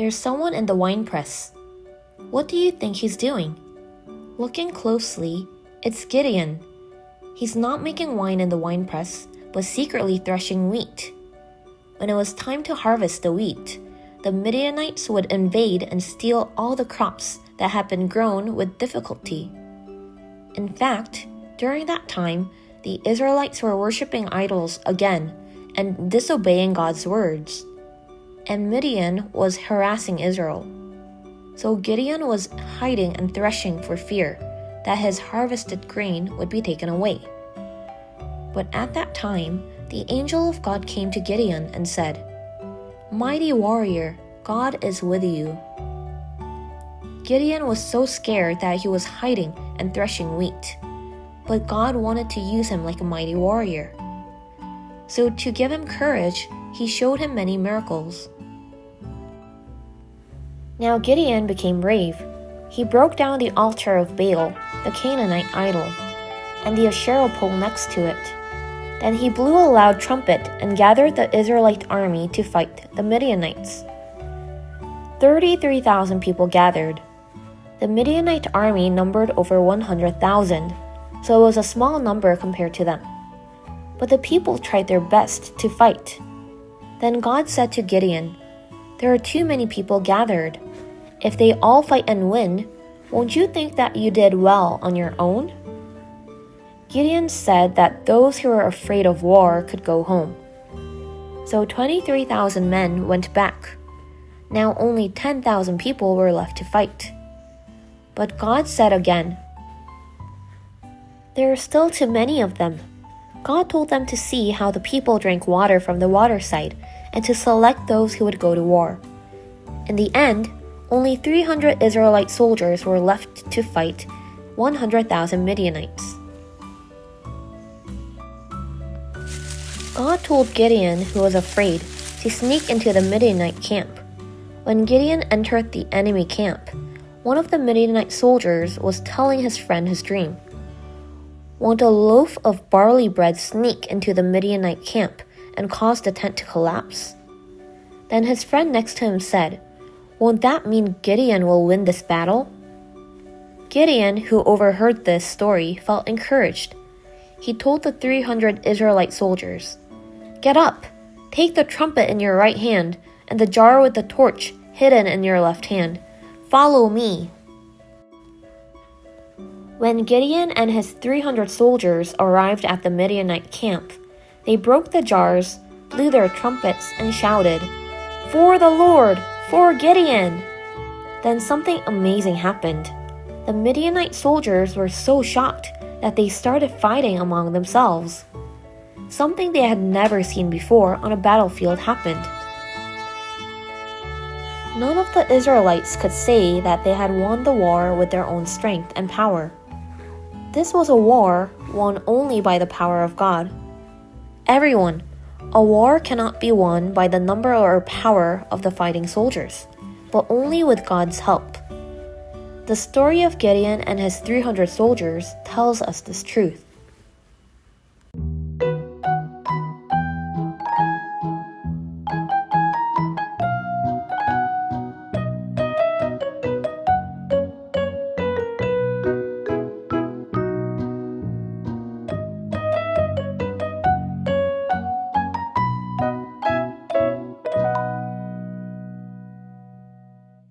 There's someone in the wine press. What do you think he's doing? Looking closely, it's Gideon. He's not making wine in the wine press, but secretly threshing wheat. When it was time to harvest the wheat, the Midianites would invade and steal all the crops that had been grown with difficulty. In fact, during that time, the Israelites were worshiping idols again and disobeying God's words. And Midian was harassing Israel. So Gideon was hiding and threshing for fear that his harvested grain would be taken away. But at that time, the angel of God came to Gideon and said, "Mighty warrior, God is with you." Gideon was so scared that he was hiding and threshing wheat. But God wanted to use him like a mighty warrior. So to give him courage, he showed him many miracles. Now Gideon became brave. He broke down the altar of Baal, the Canaanite idol, and the Asherah pole next to it. Then he blew a loud trumpet and gathered the Israelite army to fight the Midianites. 33,000 people gathered. The Midianite army numbered over 100,000, so it was a small number compared to them. But the people tried their best to fight. Then God said to Gideon, "There are too many people gathered. If they all fight and win, won't you think that you did well on your own?" Gideon said that those who were afraid of war could go home. So 23,000 men went back. Now only 10,000 people were left to fight. But God said again, "There are still too many of them." God told them to see how the people drank water from the waterside and to select those who would go to war. In the end, only 300 Israelite soldiers were left to fight 100,000 Midianites. God told Gideon, who was afraid, to sneak into the Midianite camp. When Gideon entered the enemy camp, one of the Midianite soldiers was telling his friend his dream. "Won't a loaf of barley bread sneak into the Midianite camp and cause the tent to collapse?" Then his friend next to him said, "Won't that mean Gideon will win this battle?" Gideon, who overheard this story, felt encouraged. He told the 300 Israelite soldiers, "Get up, take the trumpet in your right hand and the jar with the torch hidden in your left hand. Follow me." When Gideon and his 300 soldiers arrived at the Midianite camp, they broke the jars, blew their trumpets, and shouted, "For the Lord! For Gideon!" Then something amazing happened. The Midianite soldiers were so shocked that they started fighting among themselves. Something they had never seen before on a battlefield happened. None of the Israelites could say that they had won the war with their own strength and power. This was a war won only by the power of God. Everyone, a war cannot be won by the number or power of the fighting soldiers, but only with God's help. The story of Gideon and his 300 soldiers tells us this truth.